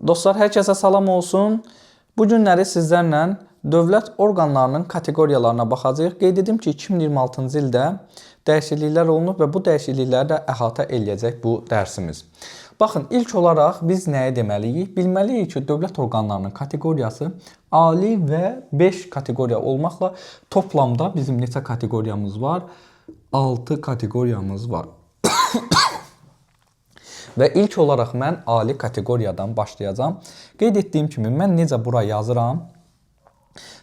Dostlar, hər kəsə salam olsun. Bu günləri sizlərlə dövlət orqanlarının kateqoriyalarına baxacağıq. Qeyd edim ki, 2026-cı ildə dəyişikliklər olunub və bu dəyişiklikləri də əhatə eləyəcək bu dərsimiz. Baxın, ilk olaraq biz nəyə deməliyik? Bilməliyik ki, dövlət orqanlarının kateqoriyası ali və 5 kateqoriya olmaqla toplamda bizim neçə kateqoriyamız var? 6 kateqoriyamız var. Və ilk olaraq mən ali kateqoriyadan başlayacağam. Qeyd etdiyim kimi mən necə bura yazıram?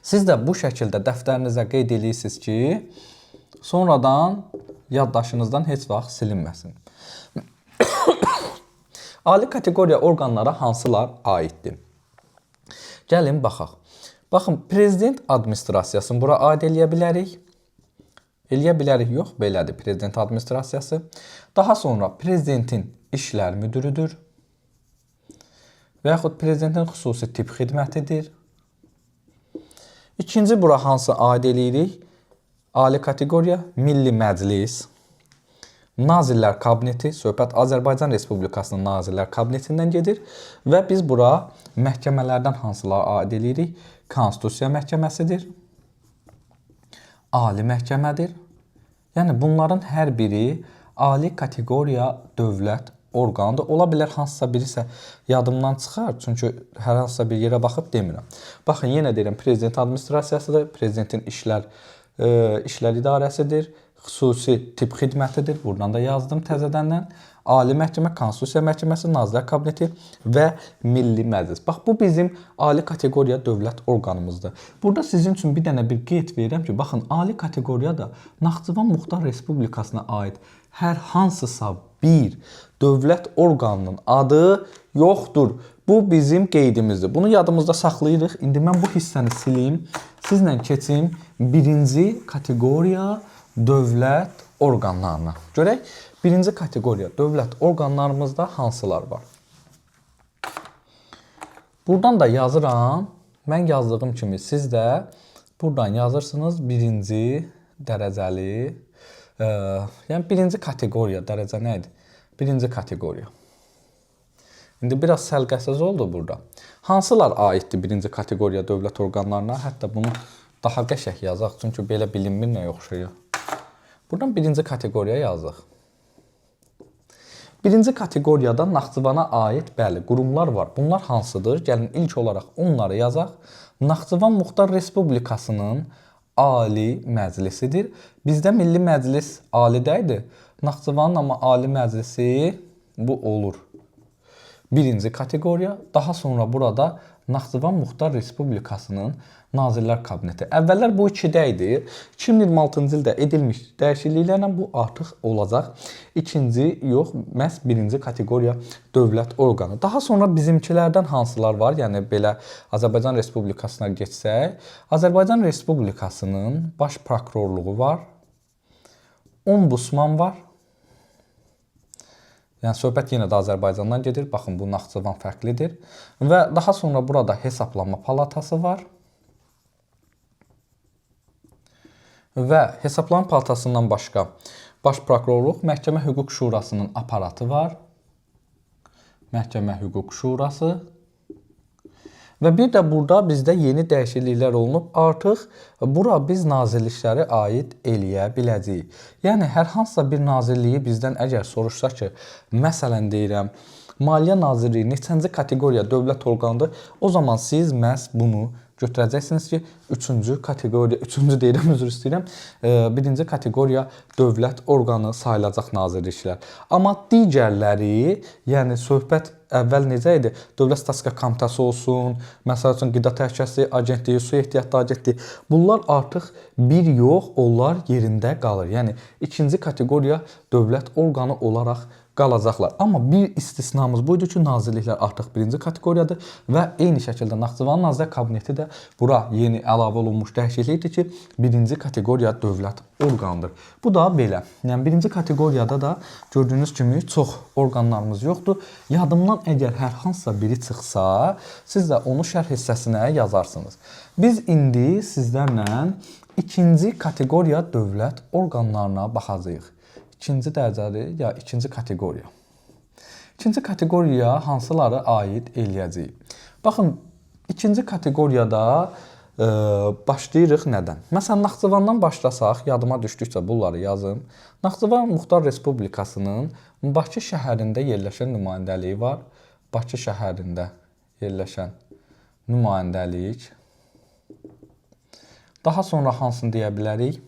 Siz də bu şəkildə dəftərinizə qeyd edirsiniz ki, sonradan yaddaşınızdan heç vaxt silinməsin. Ali kateqoriya orqanlara hansılar aiddir? Gəlin baxaq. Baxın, prezident administrasiyasını bura aid eləyə bilərik. Eləyə bilərik, yox, belədir prezident administrasiyası. Daha sonra prezidentin işlər müdürüdür və yaxud prezidentin xüsusi tip xidmətidir. İkinci bura hansı aid eləyirik? Ali kateqoriya Milli Məclis, Nazirlər Kabineti, söhbət Azərbaycan Respublikasının Nazirlər Kabinetindən gedir və biz bura məhkəmələrdən hansılar aid eləyirik? Konstitusiya Məhkəməsidir, Ali Məhkəmədir. Yəni bunların hər biri ali kateqoriya dövlət orqanıdır. Ola bilər hansısa birisə yadımdan çıxar, çünki hər hansısa bir yerə baxıb demirəm. Baxın, yenə deyirəm, prezident administrasiyasıdır, prezidentin işlər idarəsidir, xüsusi tip xidmətidir. Buradan da yazdım təzədəndən. Ali Məhkəmə, Konstitusiya Məhkəməsi, Nazirlər Kabineti və Milli Məclis. Bax, bu bizim ali kateqoriya dövlət orqanımızdır. Burada sizin üçün bir dənə bir qeyd verirəm ki, baxın, ali kateqoriyada Naxçıvan Muxtar Respublikasına aid hər hansısa bir dövlət orqanının adı yoxdur. Bu bizim qeydimizdir. Bunu yadımızda saxlayırıq. İndi mən bu hissəni silim. Sizlə keçim birinci kateqoriya dövlət orqanlarına. Görək, birinci kateqoriya dövlət orqanlarımızda hansılar var? Buradan da yazıram. Mən yazdığım kimi siz də buradan yazırsınız birinci dərəcəli, yəni birinci kateqoriya, dərəcə nə idi? Birinci kateqoriya. İndi biraz səlqəsiz oldu burada. Hansılar aiddir birinci kateqoriya dövlət orqanlarına? Hətta bunu daha qəşəng yazaq, çünki belə bilinmir nə oxşayır. Buradan birinci kateqoriya yazıq. Birinci kateqoriyada Naxçıvana aid bəli qurumlar var. Bunlar hansıdır? Gəlin ilk olaraq onları yazaq. Naxçıvan Muxtar Respublikasının Ali Məclisidir. Bizdə Milli Məclis alidə idi. Naxçıvanın amma Ali Məclisi bu olur. Birinci kateqoriya. Daha sonra burada Naxçıvan Muxtar Respublikasının Nazirlər Kabineti. Əvvəllər bu 2-də idi. 2026-cı ildə edilmiş dəyişikliklərlə bu artıq olacaq. İkinci yox, məhz birinci kateqoriya dövlət orqanı. Daha sonra bizimkilərdən hansılar var? Yəni belə Azərbaycan Respublikasına geçsək, Azərbaycan Respublikasının baş prokurorluğu var. Ombudsman var. Yəni söhbət yenə də Azərbaycandan gedir. Baxın, bu Naxçıvan fərqlidir. Və daha sonra burada Hesablama Palatası var. Və Hesablama Palatasından başqa Baş Prokurorluq, Məhkəmə Hüquq Şurasının aparatı var. Məhkəmə Hüquq Şurası. Və bir də burada bizdə yeni dəyişikliklər olunub. Artıq bura biz nazirlikləri aid eləyə biləcəyik. Yəni hər hansısa bir nazirliyi bizdən əgər soruşsa ki, məsələn deyirəm, Maliyyə Nazirliyi neçənci kateqoriya dövlət orqanıdır, o zaman siz məhz bunu götürəcəksiniz ki, üçüncü kateqoriya, birinci kateqoriya dövlət orqanı sayılacaq nazirliklər. Amma digərləri, yəni söhbət əvvəl necə idi? Dövlət Statistika Komitəsi olsun, məsəl üçün Qida Təhlükəsizliyi Agentliyi, Su Ehtiyatlı Agentliyi. Bunlar artıq bir yox, onlar yerində qalır. Yəni ikinci kateqoriya dövlət orqanı olaraq qalacaqlar. Amma bir istisnamız buydu ki, nazirliklər artıq birinci kateqoriyadır və eyni şəkildə Naxçıvan Nazirlər Kabineti də bura yeni əlavə olunmuş dəyişiklikdir ki, birinci kateqoriya dövlət orqanıdır. Bu da belə. Yəni birinci kateqoriyada da gördüyünüz kimi çox orqanlarımız yoxdur. Yadımdan əgər hər hansısa biri çıxsa, siz də onu şərh hissəsinə yazarsınız. Biz indi sizlərlə ikinci kateqoriya dövlət orqanlarına baxacağıq. İkinci dərəcəli ya ikinci kateqoriya. İkinci kateqoriyaya hansıları aid eləyəcəyik? Baxın, ikinci kateqoriyada başlayırıq nədən? Məsələn, Naxçıvandan başlasaq, yadıma düşdükcə bunları yazın. Naxçıvan Muxtar Respublikasının Bakı şəhərində yerləşən nümayəndəliyi var. Bakı şəhərində yerləşən nümayəndəlik. Daha sonra hansını deyə bilərik?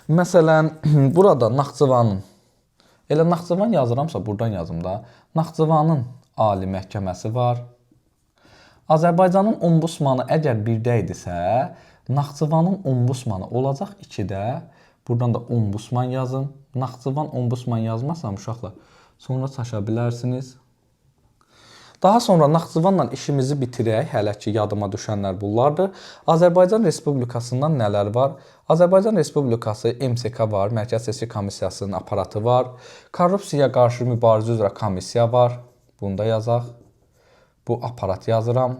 Məsələn, burada Naxçıvanın, elə Naxçıvan yazıramsa buradan yazım da. Naxçıvanın Ali Məhkəməsi var. Azərbaycanın ombudsmanı əgər birdə idisə, Naxçıvanın ombudsmanı olacaq 2-də. Buradan da ombudsman yazın. Naxçıvan ombudsman yazmasam uşaqlar, sonra çaşa bilərsiniz. Daha sonra Naxçıvanla işimizi bitirək. Hələ ki yadıma düşənlər bunlardır. Azərbaycan Respublikasından nələr var? Azərbaycan Respublikası MSK var, Mərkəzi Seçki Komissiyasının aparatı var. Korrupsiyaya qarşı mübarizə üzrə komissiya var. Bunu da yazaq. Bu aparat yazıram.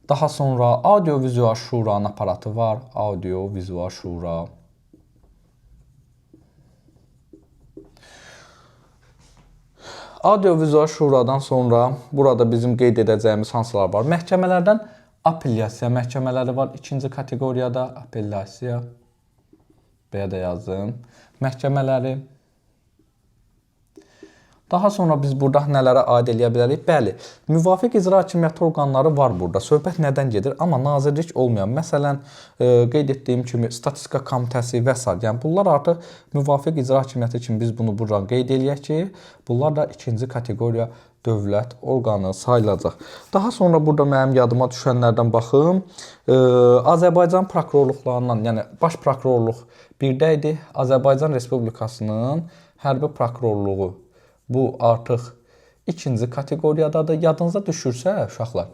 Daha sonra Audio-Vizual Şuranın aparatı var. Audio-Vizual Şura. Audio-Vizual Şuradan sonra burada bizim qeyd edəcəyimiz hansılar var? Məhkəmələrdən apellyasiya məhkəmələri var. İkinci kateqoriyada apellyasiya. Belə də yazdım. Məhkəmələri. Daha sonra biz burada nələrə aid eləyə bilərik? Bəli, müvafiq icra hakimiyyəti orqanları var burada. Söhbət nədən gedir? Amma nazirlik olmayan, məsələn, qeyd etdiyim kimi statistika komitəsi və s. Yəni bunlar artıq müvafiq icra hakimiyyəti kimi biz bunu buradan qeyd eləyək ki, bunlar da ikinci kateqoriya dövlət orqanı sayılacaq. Daha sonra burada mənim yadıma düşənlərdən baxım. Azərbaycan prokurorluqlarından, yəni baş prokurorluq birdə idi. Azərbaycan Respublikasının hərbi prokurorluğu bu artıq ikinci kateqoriyadadır. Yadınıza düşürsə uşaqlar,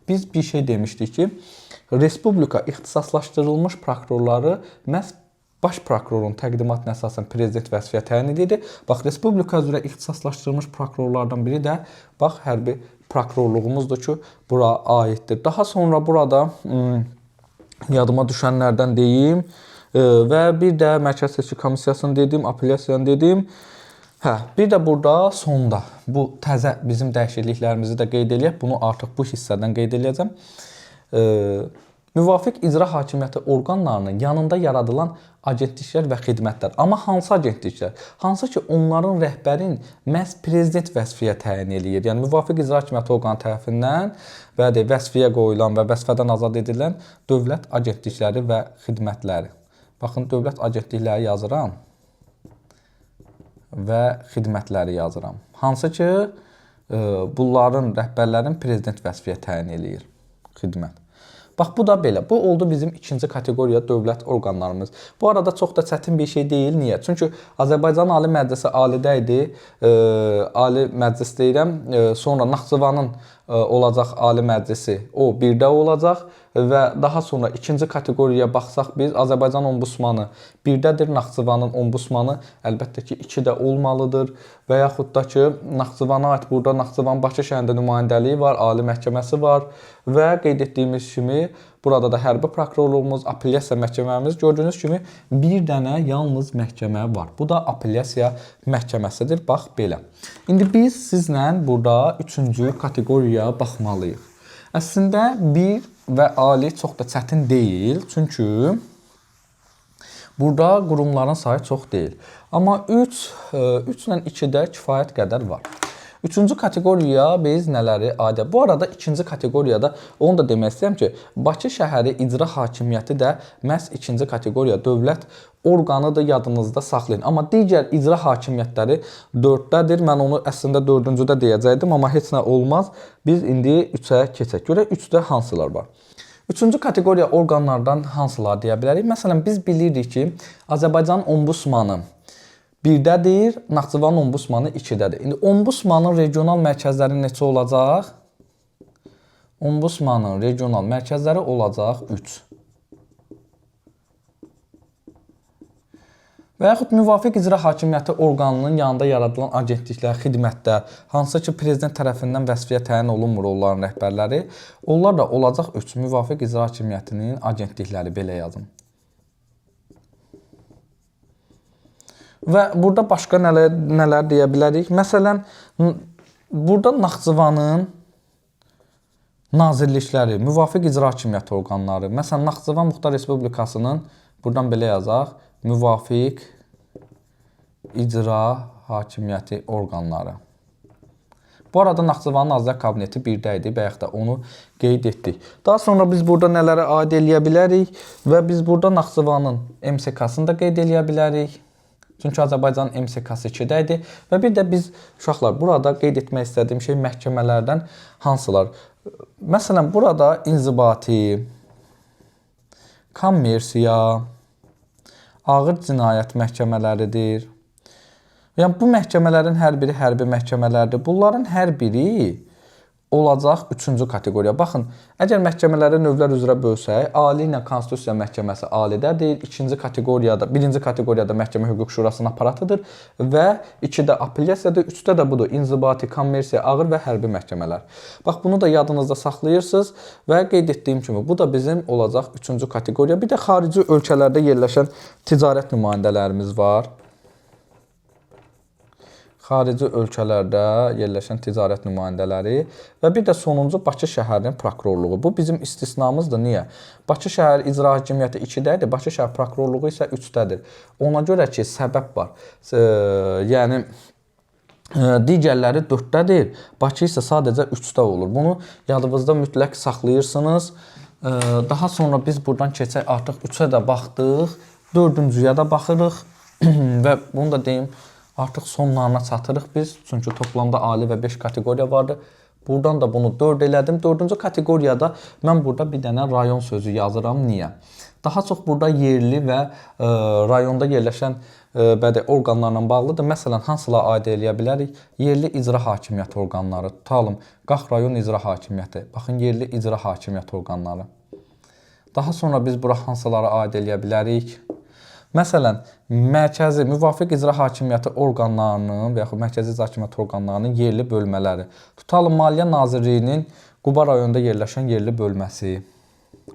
biz bir şey demişdik ki, Respublika ixtisaslaşdırılmış prokurorları məhz baş prokurorun təqdimatına əsasən prezident vəzifəyə təyin edir. Bax, Respublika üzrə ixtisaslaşdırılmış prokurorlardan biri də bax hərbi prokurorluğumuzdur ki, bura aiddir. Daha sonra burada yadıma düşənlərdən deyim və bir də Mərkəzi Seçki Komissiyasını dedim, apellyasiyanı dedim. Bir də burada sonda bu təzə bizim dəyişikliklərimizi də qeyd eləyək. Bunu artıq bu hissədən qeyd eləyəcəm. Müvafiq icra hakimiyyəti orqanlarının yanında yaradılan agentliklər və xidmətlər. Amma hansı agentliklər? Hansı ki onların rəhbərin məhz prezident vəzifəyə təyin eləyir. Yəni müvafiq icra hakimiyyəti orqanı tərəfindən vəzifəyə qoyulan və vəzifədən azad edilən dövlət agentlikləri və xidmətləri. Baxın, dövlət agentlikləri yazıram və xidmətləri yazıram. Hansı ki, bunların rəhbərlərin prezident vəzifəyə təyin eləyir xidmət. Bax, bu da belə. Bu oldu bizim ikinci kateqoriya dövlət orqanlarımız. Bu arada çox da çətin bir şey deyil. Niyə? Çünki Azərbaycan Ali Məclisi alidə idi. Ali Məclis deyirəm. Sonra Naxçıvanın olacaq Ali Məclisi. O birdə olacaq və daha sonra ikinci kateqoriyaya baxsaq biz Azərbaycan ombudsmanı birdədir. Naxçıvanın ombudsmanı əlbəttə ki 2-də olmalıdır və yaxud da ki Naxçıvana aid burada Naxçıvan Bakı şəhərində nümayəndəliyi var, Ali Məhkəməsi var və qeyd etdiyimiz kimi burada da hərbi prokurorluğumuz, apellyasiya məhkəməmiz, gördüyünüz kimi bir dənə yalnız məhkəmə var. Bu da apellyasiya məhkəməsidir. Bax belə. İndi biz sizlə burada 3-cü kateqoriyaya baxmalıyıq. Əslində 1 və ali çox da çətin deyil. Çünki burada qurumların sayı çox deyil. Amma 3 ilə 2-də kifayət qədər var. 3-cü kateqoriyaya biz nələri aid? Bu arada 2-ci kateqoriyada onu da demək istəyirəm ki, Bakı şəhəri icra hakimiyyəti də məhz 2-ci kateqoriya dövlət orqanıdır, yadınızda saxlayın. Amma digər icra hakimiyyətləri 4-dədir. Mən onu əslində 4-cüdə deyəcəkdim, amma heç nə olmaz. Biz indi 3-ə keçək. Görək 3-də hansılar var? 3-cü kateqoriya orqanlardan hansılar deyə bilərik? Məsələn, biz bilirik ki, Azərbaycan ombudsmanı birdədir, Naxçıvan ombudsmanı 2-dədir. İndi ombudsmanın regional mərkəzləri neçə olacaq? Ombudsmanın regional mərkəzləri olacaq 3. Və yaxud müvafiq icra hakimiyyəti orqanının yanında yaradılan agentliklər, xidmətlər, hansı ki prezident tərəfindən vəzifəyə təyin olunmur onların rəhbərləri, onlar da olacaq 3. Müvafiq icra hakimiyyətinin agentlikləri, belə yazın. Və burada başqa nələr deyə bilərik? Məsələn, burada Naxçıvanın nazirlikləri, müvafiq icra hakimiyyəti orqanları, məsələn, Naxçıvan Muxtar Respublikasının, buradan belə yazaq, müvafiq icra hakimiyyəti orqanları. Bu arada Naxçıvanın Nazirlər Kabineti birdə idi, bayaq da onu qeyd etdik. Daha sonra biz burada nələrə aid eləyə bilərik və biz burada Naxçıvanın MSK-sını da qeyd eləyə bilərik. Çünki Azərbaycanın MSK-sı 2-də idi və bir də biz uşaqlar burada qeyd etmək istədiyim şey məhkəmələrdən hansılar? Məsələn, burada inzibati, kommersiya, ağır cinayət məhkəmələridir. Yəni, bu məhkəmələrin hər biri hərbi məhkəmələrdir. Bunların hər biri olacaq 3-cü kateqoriya. Baxın, əgər məhkəmələri növlər üzrə bölsək, Ali ilə Konstitusiya Məhkəməsi Alidədir, 2-ci kateqoriyada, 1-ci kateqoriyada Məhkəmə Hüquq Şurasının aparatıdır və 2-də apellyasiyadır, 3-də də budur, inzibati, kommersiya, ağır və hərbi məhkəmələr. Bax, bunu da yadınızda saxlayırsınız və qeyd etdiyim kimi, bu da bizim olacaq 3-cü kateqoriya. Bir də xarici ölkələrdə yerləşən ticarət nümayəndələrimiz var. Xarici ölkələrdə yerləşən ticarət nümayəndələri və bir də sonuncu Bakı şəhərinin prokurorluğu. Bu bizim istisnamızdır. Niyə? Bakı şəhər icra hakimiyyəti 2-dədir, Bakı şəhər prokurorluğu isə 3-dədir. Ona görə ki, səbəb var. Yəni, digərləri 4-dədir, Bakı isə sadəcə 3-də olur. Bunu yadınızda mütləq saxlayırsınız. Daha sonra biz buradan keçək, artıq 3-ə də baxdıq, 4-cüyə də baxırıq və bunu da deyim, artıq sonlarına çatırıq biz. Çünki toplamda ali və 5 kateqoriya vardı. Buradan da bunu 4 elədim. 4-cü kateqoriyada mən burada bir dənə rayon sözü yazıram. Niyə? Daha çox burada yerli və rayonda yerləşən orqanlarla bağlıdır. Məsələn, hansılar aid eləyə bilərik? Yerli icra hakimiyyəti orqanları. Tutalım, Qax rayon icra hakimiyyəti. Baxın, yerli icra hakimiyyəti orqanları. Daha sonra biz bura hansılara aid eləyə bilərik? Məsələn, mərkəzi müvafiq icra hakimiyyəti orqanlarının və yaxud mərkəzi icra hakimiyyəti orqanlarının yerli bölmələri. Tutalım, Maliyyə Nazirliyinin Quba rayonunda yerləşən yerli bölməsi.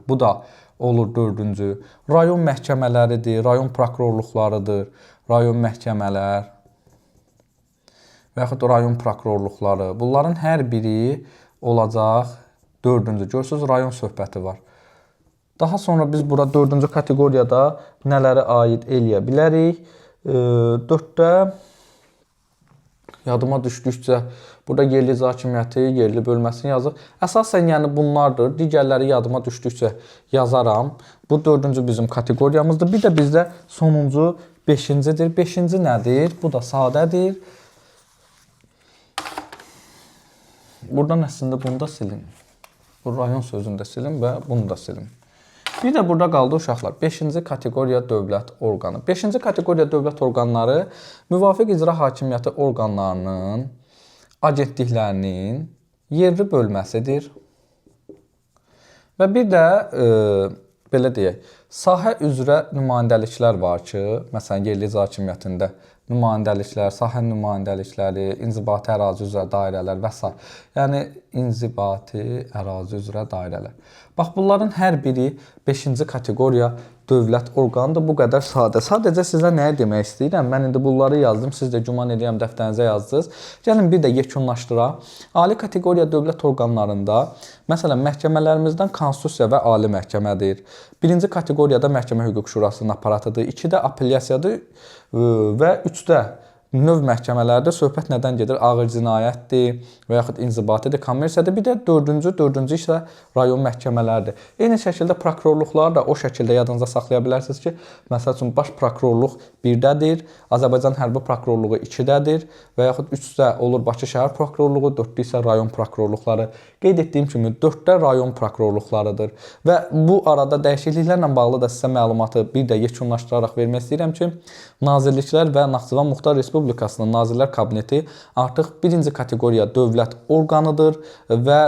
Bu da olur 4-cü. Rayon məhkəmələridir, rayon prokurorluqlarıdır, rayon məhkəmələr və yaxud rayon prokurorluqları. Bunların hər biri olacaq 4-cü. Görürsünüz, rayon söhbəti var. Daha sonra biz bura 4-cü kateqoriyada nələri aid eləyə bilərik? 4-də yadıma düşdükcə burada yerli icra hakimiyyəti, yerli bölməsini yazır. Əsasən yəni bunlardır. Digərləri yadıma düşdükcə yazaram. Bu 4-cü bizim kateqoriyamızdır. Bir də bizdə sonuncu 5-cidir. 5-ci nədir? Bu da sadədir. Buradan əslində bunu da silin. Bu rayon sözünü də silin və bunu da silin. Bir də burada qaldı uşaqlar. 5-ci kateqoriya dövlət orqanı. 5-ci kateqoriya dövlət orqanları müvafiq icra hakimiyyəti orqanlarının agentliklərinin yerli bölməsidir. Və bir də belə deyək, sahə üzrə nümayəndəliklər var ki, məsələn, yerli icra hakimiyyətində nümayəndəliklər, sahə nümayəndəlikləri, inzibati ərazi üzrə dairələr və s. Yəni, inzibati ərazi üzrə dairələr. Bax, bunların hər biri 5-ci kateqoriya dövlət orqanıdır. Bu qədər sadə. Sadəcə sizə nəyə demək istəyirəm? Mən indi bunları yazdım. Siz də güman edirəm dəftərinizə yazdınız. Gəlin bir də yekunlaşdıraq. Ali kateqoriya dövlət orqanlarında, məsələn, məhkəmələrimizdən Konstitusiya və Ali Məhkəmədir. 1-ci kateqoriyada Məhkəmə Hüquq Şurasının aparatıdır. 2-də apellyasiyadır və 3-də növ məhkəmələrdə söhbət nədən gedir? Ağır cinayətdir və yaxud inzibatidir, kommersiyadır. Bir də 4-cü isə rayon məhkəmələrdir. Eyni şəkildə prokurorluqları da o şəkildə yadınızda saxlaya bilərsiniz ki, məsəl üçün baş prokurorluq 1-dədir, Azərbaycan Hərbi Prokurorluğu 2-dədir və yaxud 3-də olur Bakı şəhər prokurorluğu, 4-də isə rayon prokurorluqları. Qeyd etdiyim kimi 4-də rayon prokurorluqlarıdır. Və bu arada dəyişikliklərlə bağlı da sizə məlumatı bir də yekunlaşdıraraq vermək istəyirəm ki, Nazirliklər və Naxçıvan Muxtar Respublikasının Nazirlər Kabineti artıq 1-ci kateqoriya dövlət orqanıdır və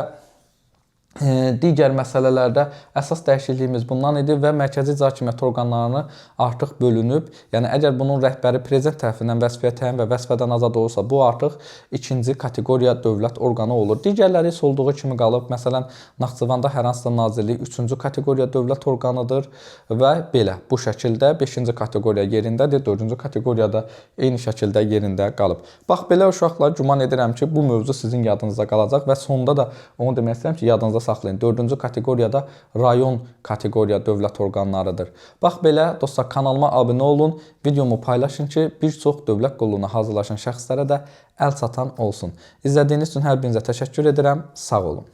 Digər məsələlərdə əsas dəyişikliyimiz bundan idi və mərkəzi icra hakimiyyəti orqanlarını artıq bölünüb. Yəni əgər bunun rəhbəri prezident tərəfindən vəzifəyə təyin və vəzifədən azad olursa, bu artıq ikinci kateqoriya dövlət orqanı olur. Digərləri isə olduğu kimi qalıb. Məsələn, Naxçıvanda hər hansısa nazirlik üçüncü kateqoriya dövlət orqanıdır və belə bu şəkildə 5-ci kateqoriya yerindədir, 4-cü kateqoriyada eyni şəkildə yerində qalıb. Bax belə uşaqlar, güman edirəm ki, bu mövzu sizin yadınızda qalacaq və sonda da onu demək istəyirəm ki, yadınızda saxlayın. 4-cü kateqoriyada rayon kateqoriya dövlət orqanlarıdır. Bax belə dostlar, kanalıma abunə olun, videomu paylaşın ki, bir çox dövlət qulluğuna hazırlaşan şəxslərə də əl çatan olsun. İzlədiyiniz üçün hər birinizə təşəkkür edirəm. Sağ olun.